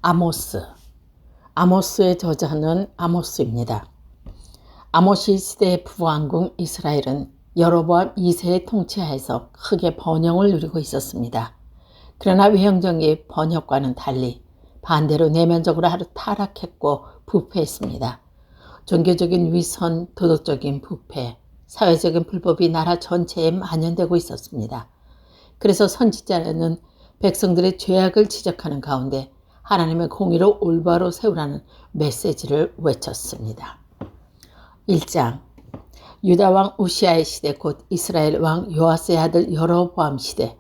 아모스. 아모스의 저자는 아모스입니다. 아모스 시대의 북왕국 이스라엘은 여로보암 2세의 통치하에서 크게 번영을 누리고 있었습니다. 그러나 외형적인 번영과는 달리 반대로 내면적으로 하루 타락했고 부패했습니다. 종교적인 위선, 도덕적인 부패, 사회적인 불법이 나라 전체에 만연되고 있었습니다. 그래서 선지자는 백성들의 죄악을 지적하는 가운데 하나님의 공의를 올바로 세우라는 메시지를 외쳤습니다. 1장 유다 왕 우시아의 시대 곧 이스라엘 왕 요아스의 아들 여로보암 시대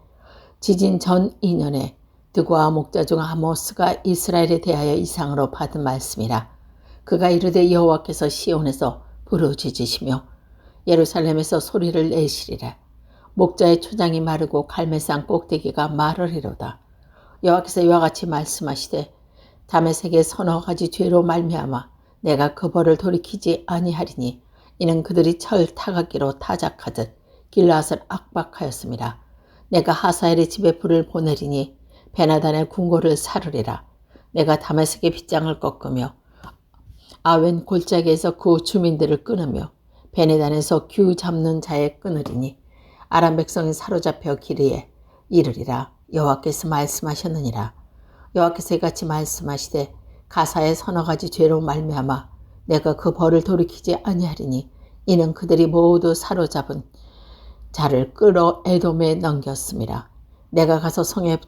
지진 전 2년에 드고아 목자 중 아모스가 이스라엘에 대하여 이상으로 받은 말씀이라. 그가 이르되 여호와께서 시온에서 부르짖으시며 예루살렘에서 소리를 내시리라. 목자의 초장이 마르고 갈매산 꼭대기가 마르리로다. 여호와께서 이와 같이 말씀하시되 다메섹의 서너 가지 죄로 말미암아 내가 그 벌을 돌이키지 아니하리니 이는 그들이 철 타각기로 타작하듯 길라앗을 압박하였음이라. 내가 하사엘의 집에 불을 보내리니 베나단의 궁궐을 사르리라. 내가 다메섹의 빗장을 꺾으며 아웬 골짜기에서 그 주민들을 끊으며 베네단에서 규 잡는 자에 끊으리니 아람 백성이 사로잡혀 기르에 이르리라. 여호와께서 말씀하셨느니라. 여호와께서 이같이 말씀하시되 가사의 서너 가지 죄로 말미암아 내가 그 벌을 돌이키지 아니하리니 이는 그들이 모두 사로잡은 자를 끌어 에돔에 넘겼음이라. 내가 가서 성에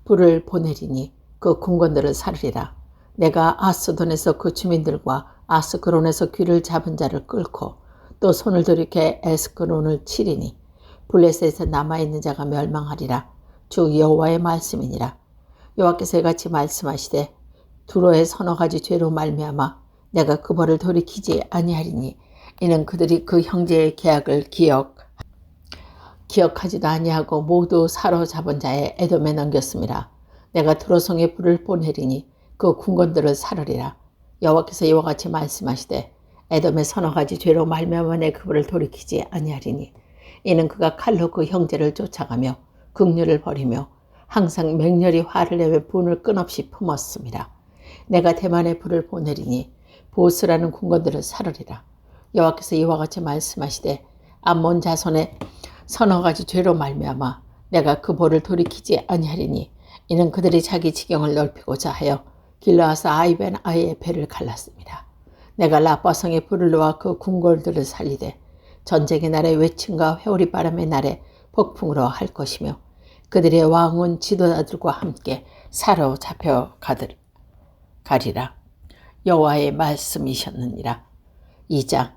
불을 보내리니 그 궁궐들을 사르리라. 내가 아스돈에서 그 주민들과 아스크론에서 귀를 잡은 자를 끌고 또 손을 돌이켜 에스크론을 치리니 블레셋에서 남아있는 자가 멸망하리라. 주 여호와의 말씀이니라. 여호와께서 이같이 말씀하시되 두로의 서너 가지 죄로 말미암아 내가 그 벌을 돌이키지 아니하리니 이는 그들이 그 형제의 계약을 기억하지도 아니하고 모두 사로잡은 자의 에돔에 넘겼음이라. 내가 두로성에 불을 보내리니 그 궁궐들을 사르리라. 여호와께서 이와 같이 말씀하시되 에돔의 서너 가지 죄로 말미암아 내 그 벌을 돌이키지 아니하리니 이는 그가 칼로 그 형제를 쫓아가며 긍휼을 버리며 항상 맹렬히 화를 내며 분을 끊없이 품었습니다. 내가 대만에 불을 보내리니 보스라는 궁궐들을 사르리라. 여호와께서 이와 같이 말씀하시되 암몬 자손의 서너 가지 죄로 말미암아 내가 그 벌을 돌이키지 아니하리니 이는 그들이 자기 지경을 넓히고자 하여 길라앗 아이벤 아이의 배를 갈랐습니다. 내가 라빠성에 불을 놓아 그 궁궐들을 살리되 전쟁의 날에 외침과 회오리 바람의 날에 폭풍으로 할 것이며 그들의 왕은 지도자들과 함께 사로잡혀 가리라. 여호와의 말씀이셨느니라. 2장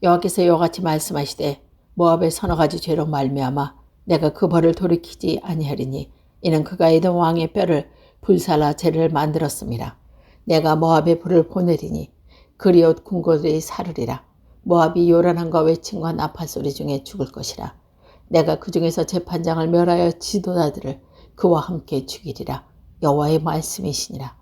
여호와께서 이와 같이 말씀하시되 모압의 서너 가지 죄로 말미암아 내가 그 벌을 돌이키지 아니하리니 이는 그가 에돔 왕의 뼈를 불살라 재를 만들었음이라. 내가 모압에 불을 보내리니 그리옷 궁궐들이 사르리라. 모압이 요란함과 외침과 나팔 소리 중에 죽을 것이라. 내가 그 중에서 재판장을 멸하여 지도자들을 그와 함께 죽이리라. 여호와의 말씀이시니라.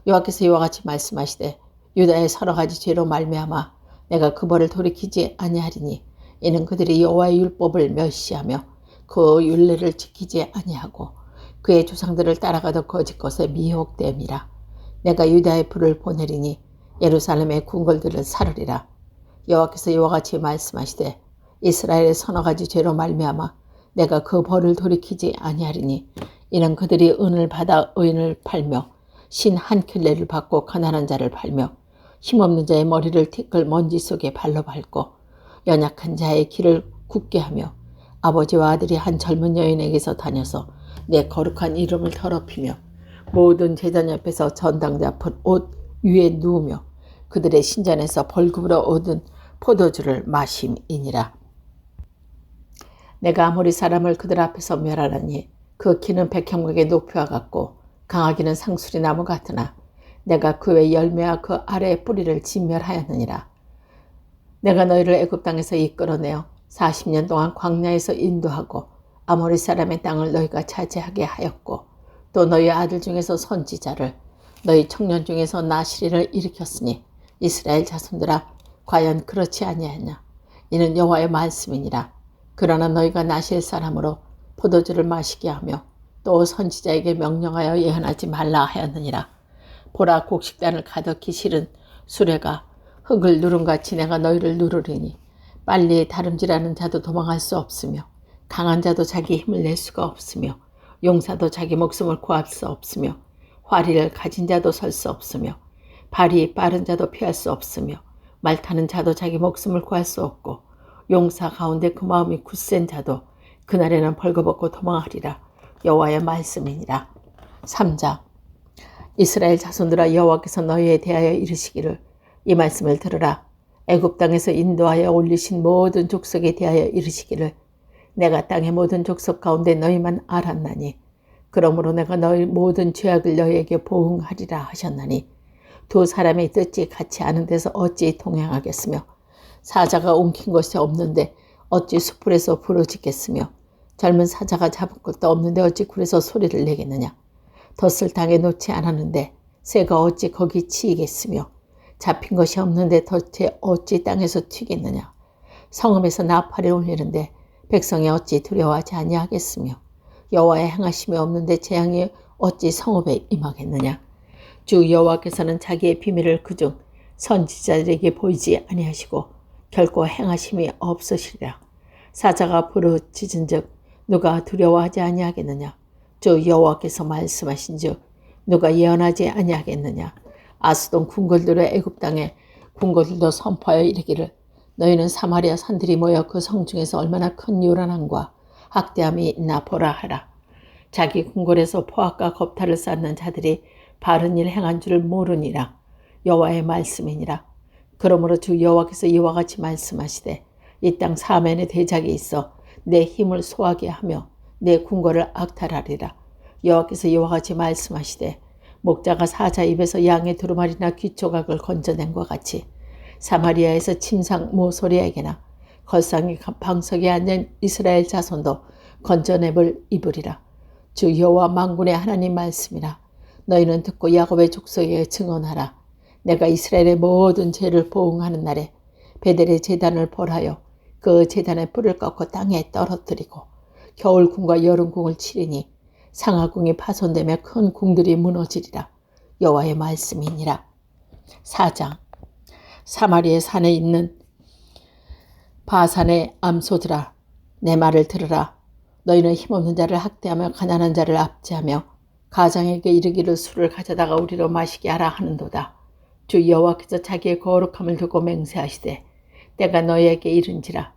여호와께서 이와 같이 말씀하시되 유다의 서너 가지 죄로 말미암아 내가 그 벌을 돌이키지 아니하리니 이는 그들이 여호와의 율법을 멸시하며 그 율례를 지키지 아니하고 그의 조상들을 따라가던 거짓 것에 미혹됨이라. 내가 유다의 불을 보내리니 예루살렘의 궁궐들을 사르리라. 여호와께서 이와 같이 말씀하시되 이스라엘의 서너 가지 죄로 말미암아 내가 그 벌을 돌이키지 아니하리니 이는 그들이 은을 받아 의인을 팔며 신 한 켤레를 받고 가난한 자를 팔며 힘없는 자의 머리를 티끌 먼지 속에 발로 밟고 연약한 자의 길을 굳게 하며 아버지와 아들이 한 젊은 여인에게서 다녀서 내 거룩한 이름을 더럽히며 모든 제단 옆에서 전당자 옷 위에 누우며 그들의 신전에서 벌금으로 얻은 포도주를 마심이니라. 내가 아모리 사람을 그들 앞에서 멸하라니 그 키는 백형목의 높이와 같고 강하기는 상수리 나무 같으나 내가 그의 열매와 그 아래의 뿌리를 진멸하였느니라. 내가 너희를 애굽 땅에서 이끌어내어 40년 동안 광야에서 인도하고 아모리 사람의 땅을 너희가 차지하게 하였고 또 너희 아들 중에서 선지자를 너희 청년 중에서 나시리를 일으켰으니 이스라엘 자손들아 과연 그렇지 아니하냐. 이는 여호와의 말씀이니라. 그러나 너희가 나실 사람으로 포도주를 마시게 하며 또 선지자에게 명령하여 예언하지 말라 하였느니라. 보라, 곡식단을 가득히 실은 수레가 흙을 누름같이 내가 너희를 누르리니 빨리 다름질하는 자도 도망할 수 없으며 강한 자도 자기 힘을 낼 수가 없으며 용사도 자기 목숨을 구할 수 없으며 화리를 가진 자도 설 수 없으며 발이 빠른 자도 피할 수 없으며 말 타는 자도 자기 목숨을 구할 수 없고 용사 가운데 그 마음이 굳센 자도 그날에는 벌거벗고 도망하리라. 여호와의 말씀이니라. 3장. 이스라엘 자손들아, 여호와께서 너희에 대하여 이르시기를 이 말씀을 들으라. 애굽 땅에서 인도하여 올리신 모든 족속에 대하여 이르시기를 내가 땅의 모든 족속 가운데 너희만 알았나니 그러므로 내가 너희 모든 죄악을 너희에게 보응하리라 하셨나니 두 사람이 뜻이 같이 아는 데서 어찌 동행하겠으며 사자가 옮긴 것이 없는데 어찌 수풀에서 부르짖겠으며 젊은 사자가 잡은 것도 없는데 어찌 굴에서 소리를 내겠느냐. 덫을 땅에 놓지 않았는데 새가 어찌 거기 치이겠으며 잡힌 것이 없는데 덫에 어찌 땅에서 튀겠느냐. 성읍에서 나팔을 울리는데 백성이 어찌 두려워하지 아니하겠으며 여호와의 행하심이 없는데 재앙이 어찌 성읍에 임하겠느냐. 주 여호와께서는 자기의 비밀을 그중 선지자들에게 보이지 아니하시고 결코 행하심이 없으시리라. 사자가 부르짖은즉 누가 두려워하지 아니하겠느냐. 주 여호와께서 말씀하신즉 누가 예언하지 아니하겠느냐. 아스돈 궁궐들의 애굽 땅에 궁궐들도 선포하여 이르기를 너희는 사마리아 산들이 모여 그 성 중에서 얼마나 큰 요란함과 학대함이 있나 보라 하라. 자기 궁궐에서 포악과 겁탈을 쌓는 자들이 바른 일 행한 줄 모르니라. 여호와의 말씀이니라. 그러므로 주 여호와께서 이와 같이 말씀하시되 이 땅 사면에 대작이 있어 내 힘을 소하게 하며 내 궁궐을 악탈하리라. 여호와께서 이와 같이 말씀하시되 목자가 사자 입에서 양의 두루마리나 귀조각을 건져낸 것 같이 사마리아에서 침상 모소리에게나 걸상의 방석에 앉은 이스라엘 자손도 건져냄을 입으리라. 주 여호와 만군의 하나님 말씀이라. 너희는 듣고 야곱의 족속에 증언하라. 내가 이스라엘의 모든 죄를 보응하는 날에 베델의 제단을 벌하여 그 제단의 뿔을 꺾고 땅에 떨어뜨리고 겨울궁과 여름궁을 치리니 상하궁이 파손되며 큰 궁들이 무너지리라. 여호와의 말씀이니라. 4장. 사마리아 산에 있는 바산의 암소들아, 내 말을 들으라. 너희는 힘없는 자를 학대하며 가난한 자를 압제하며 가장에게 이르기를 술을 가져다가 우리로 마시게 하라 하는도다. 주 여호와께서 자기의 거룩함을 두고 맹세하시되 때가 너희에게 이른지라.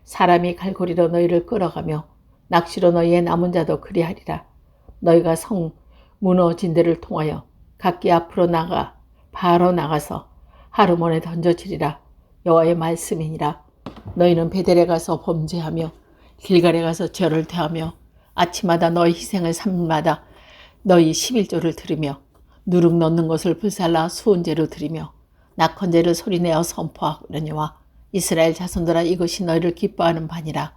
사람이 갈고리로 너희를 끌어가며 낚시로 너희의 남은 자도 그리하리라. 너희가 성 무너진 데를 통하여 각기 앞으로 나가 바로 나가서 하르몬에 던져지리라. 여호와의 말씀이니라. 너희는 베델에 가서 범죄하며 길갈에 가서 절을 대하며 아침마다 너희 희생을 삼일마다 너희 11조를 들으며 누룩 넣는 것을 불살라 수은제로 드리며 낙헌제를 소리내어 선포하느니와 이스라엘 자손들아, 이것이 너희를 기뻐하는 바니라.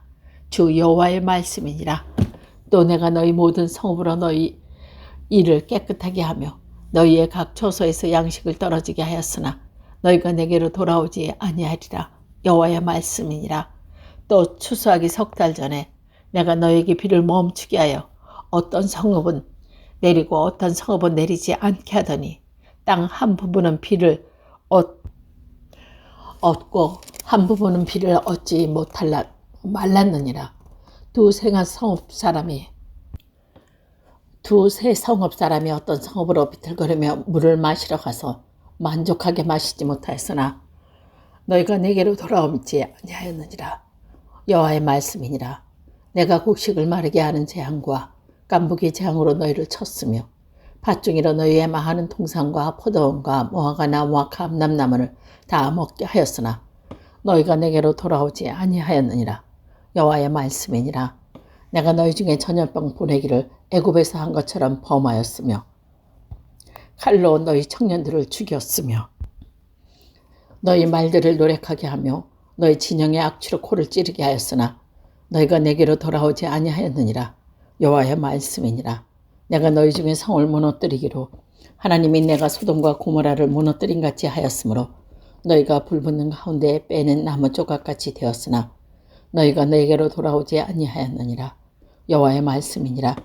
주 여호와의 말씀이니라. 또 내가 너희 모든 성읍으로 너희 일을 깨끗하게 하며 너희의 각 처소에서 양식을 떨어지게 하였으나 너희가 내게로 돌아오지 아니하리라. 여호와의 말씀이니라. 또 추수하기 3달 전에 내가 너희에게 비를 멈추게 하여 어떤 성읍은 내리고 어떤 성읍은 내리지 않게 하더니 땅 한 부분은 비를 얻고 한 부분은 비를 얻지 못할라 말랐느니라. 두세 성읍 사람이 어떤 성읍으로 비틀거리며 물을 마시러 가서 만족하게 마시지 못하였으나 너희가 내게로 돌아오지 아니하였느니라. 여호와의 말씀이니라. 내가 곡식을 마르게 하는 재앙과 깐부기 재앙으로 너희를 쳤으며 밭중이로 너희의 많은 동산과 포도원과 무화과 나무와 감람나무를 다 먹게 하였으나 너희가 내게로 돌아오지 아니하였느니라. 여호와의 말씀이니라. 내가 너희 중에 전염병 보내기를 애굽에서 한 것처럼 범하였으며 칼로 너희 청년들을 죽였으며 너희 말들을 노력하게 하며 너희 진영의 악취로 코를 찌르게 하였으나 너희가 내게로 돌아오지 아니하였느니라. 여호와의 말씀이니라. 내가 너희 중에 성을 무너뜨리기로 하나님이 내가 소돔과 고모라를 무너뜨린 같이 하였으므로 너희가 불붙는 가운데 빼낸 나무 조각같이 되었으나 너희가 내게로 돌아오지 아니하였느니라. 여호와의 말씀이니라.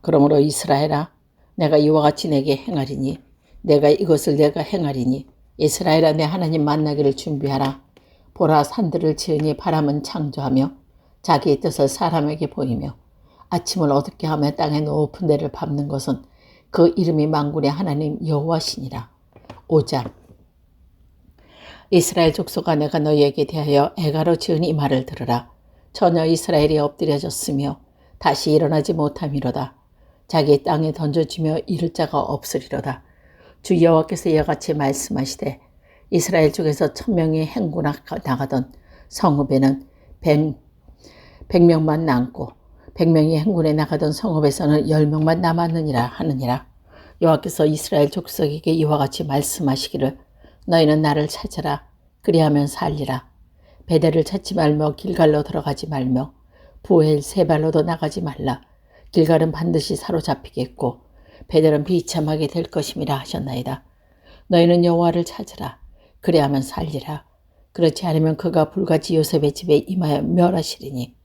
그러므로 이스라엘아, 내가 이와 같이 내게 행하리니 내가 이것을 내가 행하리니 이스라엘아 내 하나님 만나기를 준비하라. 보라 산들을 지으니 바람은 창조하며 자기의 뜻을 사람에게 보이며 아침을 어둡게 하며 땅의 높은 데를 밟는 것은 그 이름이 만군의 하나님 여호와시니라. 5장 이스라엘 족속아 내가 너희에게 대하여 애가로 지은 이 말을 들으라. 전혀 이스라엘이 엎드려졌으며 다시 일어나지 못함이로다. 자기 땅에 던져지며 이를 자가 없으리로다. 주 여호와께서 이와 같이 말씀하시되 이스라엘 중에서 1000명이 행군하 나가던 성읍에는 100명만 남고 100명이 행군에 나가던 성읍에서는 10명만 남았느니라 하느니라. 여호와께서 이스라엘 족속에게 이와 같이 말씀하시기를 너희는 나를 찾으라. 그리하면 살리라. 베델을 찾지 말며 길갈로 들어가지 말며 부엘 세 발로도 나가지 말라. 길갈은 반드시 사로잡히겠고 베델은 비참하게 될 것임이라 하셨나이다. 너희는 여호와를 찾으라. 그리하면 살리라. 그렇지 않으면 그가 불같이 요셉의 집에 임하여 멸하시리니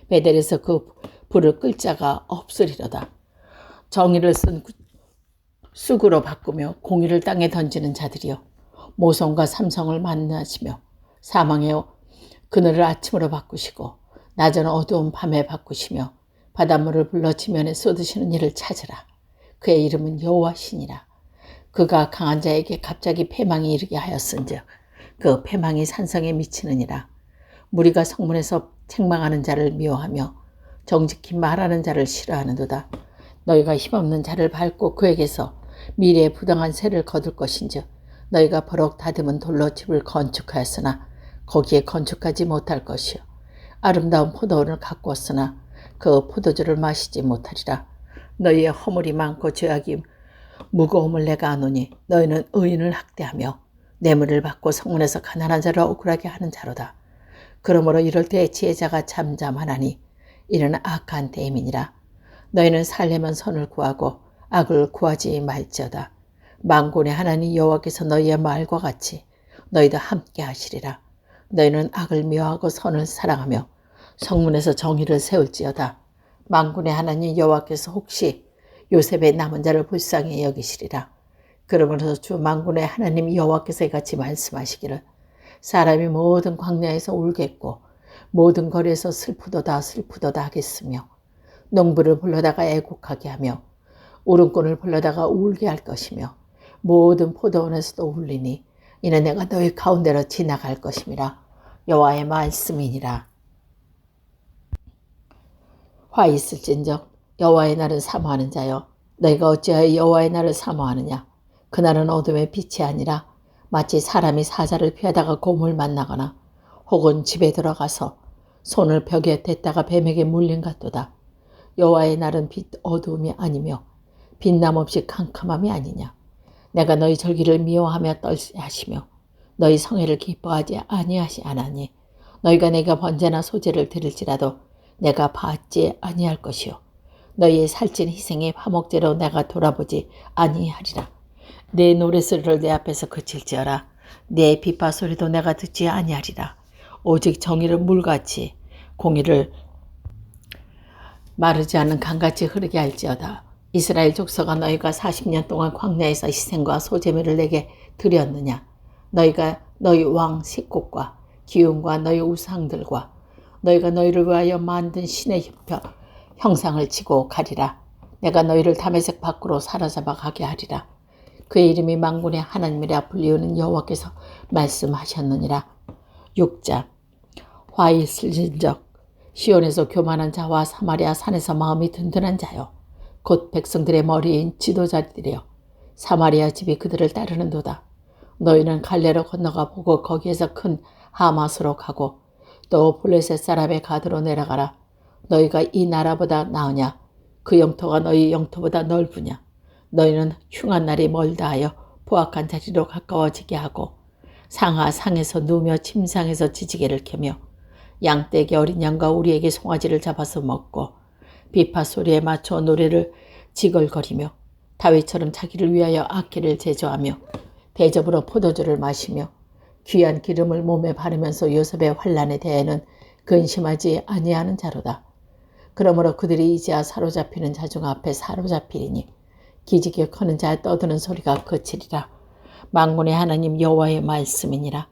베델에서 그 불을 끌 자가 없으리로다. 정의를 쓴 쑥으로 바꾸며 공의를 땅에 던지는 자들이여 모성과 삼성을 만나시며 사망의 그늘을 아침으로 바꾸시고 낮은 어두운 밤에 바꾸시며 바닷물을 불러 지면에 쏟으시는 이를 찾으라. 그의 이름은 여호와시니라. 그가 강한 자에게 갑자기 패망이 이르게 하였은즉 그 패망이 산성에 미치느니라. 무리가 성문에서 책망하는 자를 미워하며 정직히 말하는 자를 싫어하는도다. 너희가 힘없는 자를 밟고 그에게서 미래의 부당한 세를 거둘 것인즉 너희가 버럭 다듬은 돌로 집을 건축하였으나 거기에 건축하지 못할 것이요 아름다운 포도원을 가꾸었으나 그 포도주를 마시지 못하리라. 너희의 허물이 많고 죄악이 무거움을 내가 아노니 너희는 의인을 학대하며 뇌물을 받고 성문에서 가난한 자를 억울하게 하는 자로다. 그러므로 이럴 때에 지혜자가 잠잠하나니 이는 악한 때임이니라. 너희는 살려면 선을 구하고 악을 구하지 말지어다. 만군의 하나님 여호와께서 너희의 말과 같이 너희도 함께 하시리라. 너희는 악을 미워하고 선을 사랑하며 성문에서 정의를 세울지어다. 만군의 하나님 여호와께서 혹시 요셉의 남은 자를 불쌍히 여기시리라. 그러므로 주 만군의 하나님 여호와께서 이같이 말씀하시기를 사람이 모든 광야에서 울겠고 모든 거리에서 슬프도다 슬프도다 하겠으며 농부를 불러다가 애곡하게 하며 울음꾼을 불러다가 울게 할 것이며 모든 포도원에서도 울리니 이는 내가 너희 가운데로 지나갈 것임이라. 여호와의 말씀이니라. 화 있을진적 여호와의 날을 사모하는 자여 너희가 어찌하여 여호와의 날을 사모하느냐. 그날은 어둠의 빛이 아니라 마치 사람이 사자를 피하다가 곰을 만나거나 혹은 집에 들어가서 손을 벽에 댔다가 뱀에게 물린 같도다. 여호와의 날은 빛 어두움이 아니며 빛남 없이 캄캄함이 아니냐. 내가 너희 절기를 미워하며 떨하시며 너희 성회를 기뻐하지 아니하시 않았니. 너희가 내가 번제나 소제를 드릴지라도 내가 받지 아니할 것이요 너희의 살찐 희생의 화목제로 내가 돌아보지 아니하리라. 내 노랫소리를 내 앞에서 그칠지어라. 내 비파 소리도 내가 듣지 아니하리라. 오직 정의를 물같이 공의를 마르지 않는 강같이 흐르게 할지어다. 이스라엘 족속아 너희가 40년 동안 광야에서 희생과 소제물을 내게 드렸느냐. 너희가 너희 왕 식국과 기운과 너희 우상들과 너희가 너희를 위하여 만든 신의 형상을 치고 가리라. 내가 너희를 다메섹 밖으로 사로잡아 가게 하리라. 그의 이름이 만군의 하나님이라 불리우는 여호와께서 말씀하셨느니라. 6장 화 있을진적 시온에서 교만한 자와 사마리아 산에서 마음이 든든한 자요 곧 백성들의 머리인 지도자들이여 사마리아 집이 그들을 따르는도다. 너희는 갈레로 건너가 보고 거기에서 큰 하마스로 가고 또 블레셋 사람의 가드로 내려가라. 너희가 이 나라보다 나으냐. 그 영토가 너희 영토보다 넓으냐. 너희는 흉한 날이 멀다 하여 포악한 자리로 가까워지게 하고 상하 상에서 누우며 침상에서 지지개를 켜며 양떼기 어린 양과 우리에게 송아지를 잡아서 먹고 비파 소리에 맞춰 노래를 지걸거리며 다윗처럼 자기를 위하여 악기를 제조하며 대접으로 포도주를 마시며 귀한 기름을 몸에 바르면서 요셉의 환난에 대해는 근심하지 아니하는 자로다. 그러므로 그들이 이제야 사로잡히는 자중 앞에 사로잡히리니 기지개하는 자 떠드는 소리가 그치리라. 만군의 하나님 여호와의 말씀이니라.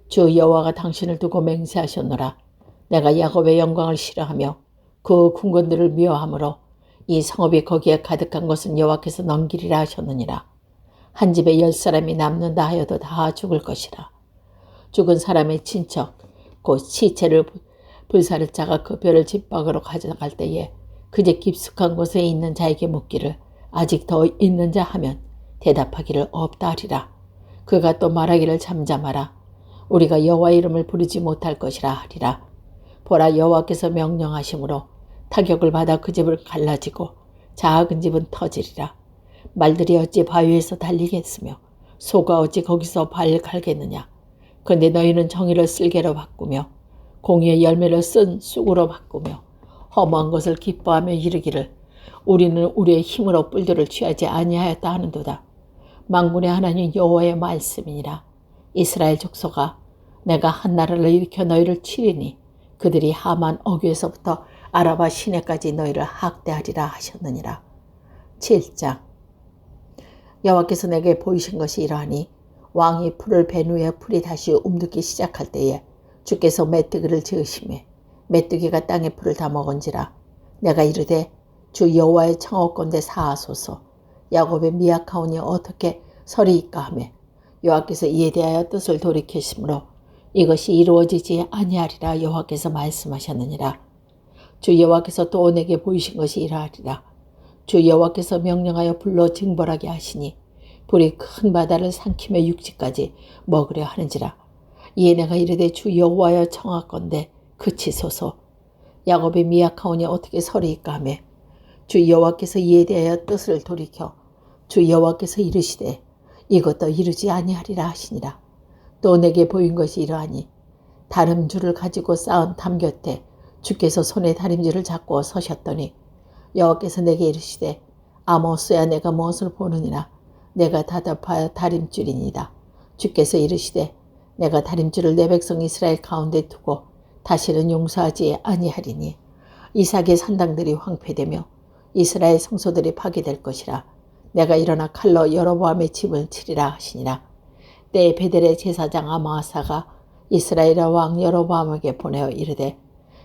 주 여호와가 당신을 두고 맹세하셨노라. 내가 야곱의 영광을 싫어하며 그 궁궐들을 미워하므로 이 성읍이 거기에 가득한 것은 여호와께서 넘기리라 하셨느니라. 한 집에 10사람이 남는다 하여도 다 죽을 것이라. 죽은 사람의 친척 곧 시체를 불사를 자가 그 뼈를 집 밖으로 가져갈 때에 그제 깊숙한 곳에 있는 자에게 묻기를 아직 더 있는 자 하면 대답하기를 없다 하리라. 그가 또 말하기를 잠잠하라. 우리가 여호와 이름을 부르지 못할 것이라 하리라. 보라, 여호와께서 명령하심으로 타격을 받아 그 집을 갈라지고 작은 집은 터지리라. 말들이 어찌 바위에서 달리겠으며 소가 어찌 거기서 발 갈겠느냐. 그런데 너희는 정의를 쓸개로 바꾸며 공의의 열매를 쓴 쑥으로 바꾸며 허무한 것을 기뻐하며 이르기를 우리는 우리의 힘으로 뿔들을 취하지 아니하였다 하는도다. 만군의 하나님 여호와의 말씀이니라. 이스라엘 족속아, 내가 한 나라를 일으켜 너희를 치리니 그들이 하만 어귀에서부터 아라바 시내까지 너희를 학대하리라 하셨느니라. 7장. 여호와께서 내게 보이신 것이 이러하니 왕이 풀을 벤 후에 풀이 다시 움듣기 시작할 때에 주께서 메뚜기를 지으심에 메뚜기가 땅의 풀을 다 먹은지라. 내가 이르되 주 여호와의 청하건대 사하소서. 야곱의 미약하오니 어떻게 서리이까 하며 여호와께서 이에 대하여 뜻을 돌이키심으로 이것이 이루어지지 아니하리라 여호와께서 말씀하셨느니라. 주 여호와께서 또 내게 보이신 것이 이러하리라. 주 여호와께서 명령하여 불로 징벌하게 하시니 불이 큰 바다를 삼키며 육지까지 먹으려 하는지라. 이에 내가 이르되 주 여호와여 청하건대 그치소서. 야곱의 미약하오니 어떻게 서리이까 하며 주 여호와께서 이에 대하여 뜻을 돌이켜 주 여호와께서 이르시되 이것도 이루지 아니하리라 하시니라. 또 내게 보인 것이 이러하니 다림줄을 가지고 쌓은 담 곁에 주께서 손에 다림줄을 잡고 서셨더니 여호와께서 내게 이르시되 아모스야, 내가 무엇을 보느니라. 내가 대답하여 다림줄이니이다. 주께서 이르시되 내가 다림줄을 내 백성 이스라엘 가운데 두고 다시는 용서하지 아니하리니 이삭의 산당들이 황폐되며 이스라엘 성소들이 파괴될 것이라. 내가 일어나 칼로 여로보암의 집을 치리라 하시니라. 때에 베델의 제사장 아마사가 이스라엘의 왕 여로보암에게 보내어 이르되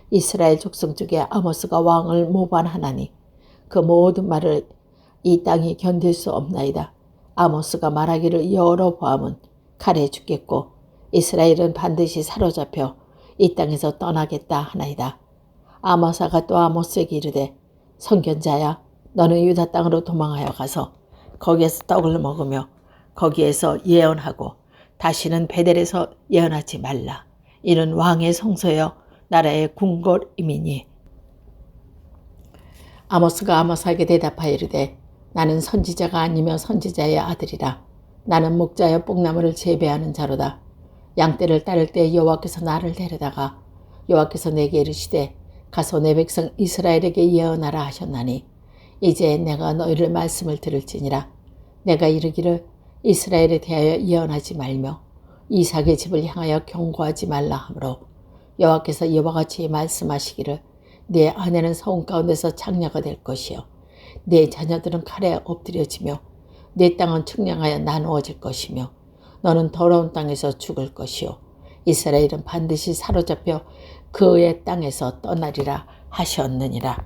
이스라엘 족속 중에 아모스가 왕을 모반하나니 그 모든 말을 이 땅이 견딜 수 없나이다. 아모스가 말하기를 여로보암은 칼에 죽겠고 이스라엘은 반드시 사로잡혀 이 땅에서 떠나겠다 하나이다. 아마사가 또 아모스에게 이르되 선견자야, 너는 유다 땅으로 도망하여 가서 거기에서 떡을 먹으며 거기에서 예언하고 다시는 베델에서 예언하지 말라. 이는 왕의 성소여 나라의 궁궐임이니. 아모스가 아모스에게 대답하여 이르되 나는 선지자가 아니며 선지자의 아들이라. 나는 목자여 뽕나무를 재배하는 자로다. 양떼를 따를 때 여호와께서 나를 데려다가 여호와께서 내게 이르시되 가서 내 백성 이스라엘에게 예언하라 하셨나니 이제 내가 너희를 말씀을 들을지니라. 내가 이르기를 이스라엘에 대하여 예언하지 말며 이삭의 집을 향하여 경고하지 말라 하므로 여호와께서 이와 같이 말씀하시기를 네 아내는 서운 가운데서 창녀가 될 것이요 네 자녀들은 칼에 엎드려지며 네 땅은 측량하여 나누어질 것이며 너는 더러운 땅에서 죽을 것이요 이스라엘은 반드시 사로잡혀 그의 땅에서 떠나리라 하셨느니라.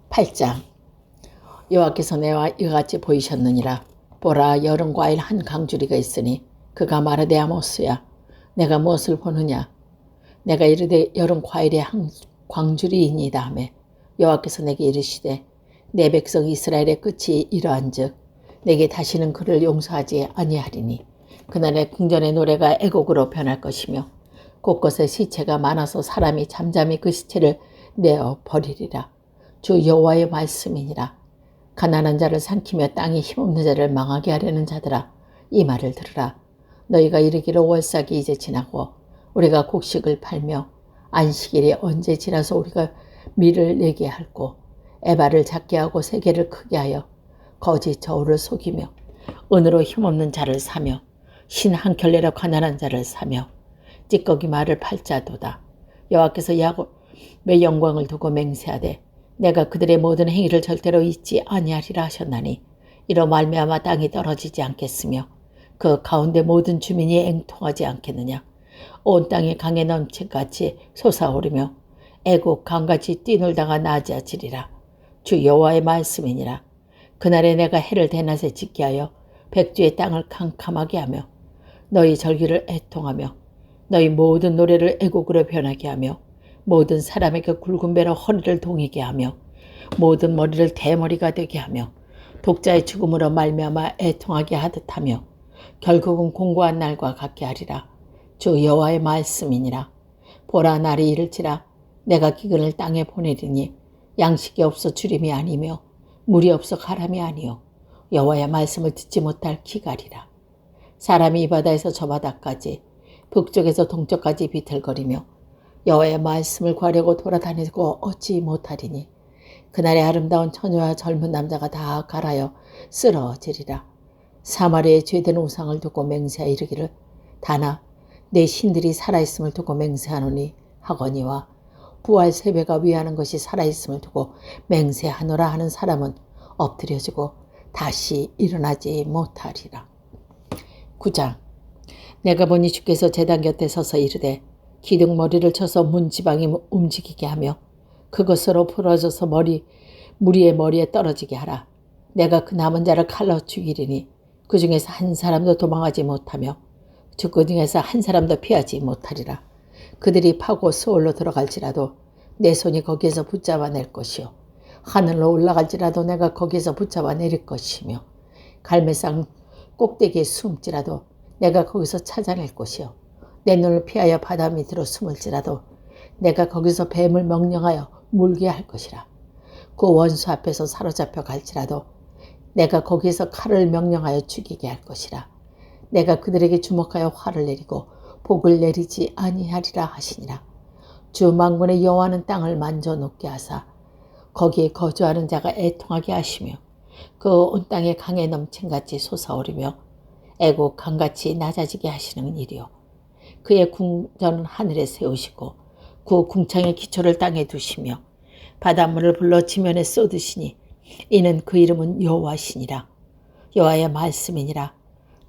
8장. 여호와께서 내와 이같이 보이셨느니라. 보라, 여름 과일 한 강주리가 있으니 그가 말하되 아모스야, 내가 무엇을 보느냐. 내가 이르되 여름 과일의 한 광주리이니이다 하며 여호와께서 내게 이르시되 내 백성 이스라엘의 끝이 이러한즉 내게 다시는 그를 용서하지 아니하리니 그날의 궁전의 노래가 애곡으로 변할 것이며 곳곳에 시체가 많아서 사람이 잠잠히 그 시체를 내어 버리리라. 주 여호와의 말씀이니라. 가난한 자를 삼키며 땅에 힘없는 자를 망하게 하려는 자들아, 이 말을 들으라. 너희가 이르기를 월삭이 이제 지나고 우리가 곡식을 팔며 안식일이 언제 지나서 우리가 밀을 내게 할고 에바를 작게 하고 세계를 크게 하여 거짓 저울을 속이며 은으로 힘없는 자를 사며 신 한 켤레로 가난한 자를 사며 찌꺼기 말을 팔자도다. 여호와께서 야곱의 영광을 두고 맹세하되 내가 그들의 모든 행위를 절대로 잊지 아니하리라 하셨나니 이로 말미암아 땅이 떨어지지 않겠으며 그 가운데 모든 주민이 앵통하지 않겠느냐. 온 땅이 강에 넘칠같이 솟아오르며 애국 강같이 뛰놀다가 낮아지리라. 주 여호와의 말씀이니라. 그날에 내가 해를 대낮에 짓게 하여 백주의 땅을 캄캄하게 하며 너희 절기를 애통하며 너희 모든 노래를 애곡으로 변하게 하며 모든 사람에게 굵은 배로 허리를 동이게 하며 모든 머리를 대머리가 되게 하며 독자의 죽음으로 말미암아 애통하게 하듯 하며 결국은 공고한 날과 같게 하리라. 주 여호와의 말씀이니라. 보라 날이 이를지라 내가 기근을 땅에 보내리니 양식이 없어 주림이 아니며 물이 없어 가람이 아니요 여호와의 말씀을 듣지 못할 기갈이라. 사람이 이 바다에서 저 바다까지 북쪽에서 동쪽까지 비틀거리며 여호와의 말씀을 구하려고 돌아다니고 얻지 못하리니 그날의 아름다운 처녀와 젊은 남자가 다 갈아여 쓰러지리라. 사마리아의 죄된 우상을 두고 맹세하 이르기를 다나 내 신들이 살아있음을 두고 맹세하노니 하거니와 부활 세배가 위하는 것이 살아있음을 두고 맹세하노라 하는 사람은 엎드려지고 다시 일어나지 못하리라. 9장. 내가 보니 주께서 제단 곁에 서서 이르되 기둥 머리를 쳐서 문지방이 움직이게 하며 그것으로 풀어져서 무리의 머리에 떨어지게 하라. 내가 그 남은 자를 칼로 죽이리니 그 중에서 한 사람도 도망하지 못하며 그 중에서 한 사람도 피하지 못하리라. 그들이 파고 스올로 들어갈지라도 내 손이 거기에서 붙잡아낼 것이요 하늘로 올라갈지라도 내가 거기에서 붙잡아내릴 것이며 갈매상 꼭대기에 숨지라도 내가 거기서 찾아낼 것이요 내 눈을 피하여 바다 밑으로 숨을지라도 내가 거기서 뱀을 명령하여 물게 할 것이라. 그 원수 앞에서 사로잡혀 갈지라도 내가 거기에서 칼을 명령하여 죽이게 할 것이라. 내가 그들에게 주목하여 화를 내리고 복을 내리지 아니하리라 하시니라. 주 만군의 여호와는 땅을 만져 놓게 하사 거기에 거주하는 자가 애통하게 하시며 그 온 땅에 강에 넘침같이 솟아오르며 애국 강같이 낮아지게 하시는 일이요 그의 궁전은 하늘에 세우시고 그 궁창의 기초를 땅에 두시며 바닷물을 불러 지면에 쏟으시니 이는 그 이름은 여호와시니라. 여호와의 말씀이니라.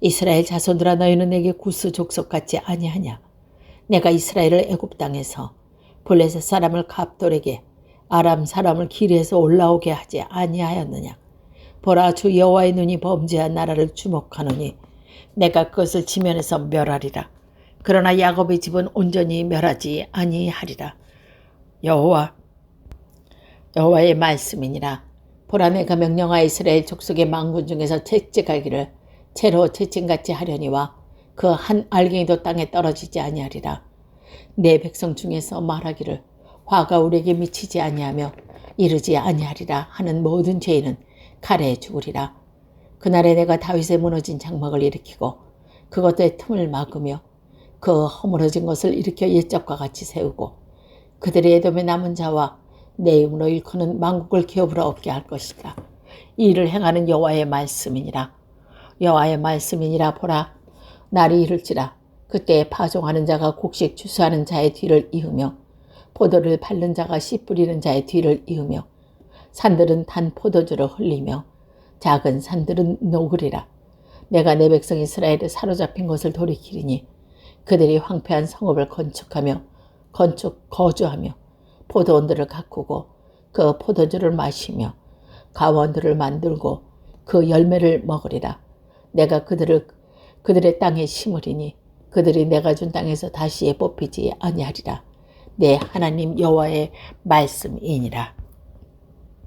이스라엘 자손들아 너희는 내게 구스 족속 같지 아니하냐. 내가 이스라엘을 애굽 땅에서 블레셋 사람을 갑돌에게 아람 사람을 길에서 올라오게 하지 아니하였느냐. 보라 주 여호와의 눈이 범죄한 나라를 주목하노니 내가 그것을 지면에서 멸하리라. 그러나 야곱의 집은 온전히 멸하지 아니하리라. 여호와의 말씀이니라. 보라 내가 명령하여 이스라엘 족속의 만군 중에서 채찍하기를 채로 채찍같이 하려니와 그 한 알갱이도 땅에 떨어지지 아니하리라. 내 백성 중에서 말하기를 화가 우리에게 미치지 아니하며 이르지 아니하리라 하는 모든 죄인은 칼에 죽으리라. 그날에 내가 다윗의 무너진 장막을 일으키고 그것의 틈을 막으며 그 허물어진 것을 일으켜 옛적과 같이 세우고 그들의 에돔의 남은 자와 내 이름으로 일컫는 만국을 기업으로 얻게 할 것이라. 이 일을 행하는 여호와의 말씀이니라. 여호와의 말씀이니라. 보라 날이 이를지라 그때에 파종하는 자가 곡식 추수하는 자의 뒤를 이으며 포도를 밟는 자가 씨 뿌리는 자의 뒤를 이으며 산들은 단 포도주를 흘리며 작은 산들은 녹으리라. 내가 내 백성 이스라엘을 사로잡힌 것을 돌이키리니 그들이 황폐한 성읍을 거주하며 포도원들을 가꾸고 그 포도주를 마시며 가원들을 만들고 그 열매를 먹으리라. 내가 그들의 땅에 심으리니 그들이 내가 준 땅에서 다시 뽑히지 아니하리라. 내 하나님 여호와의 말씀이니라.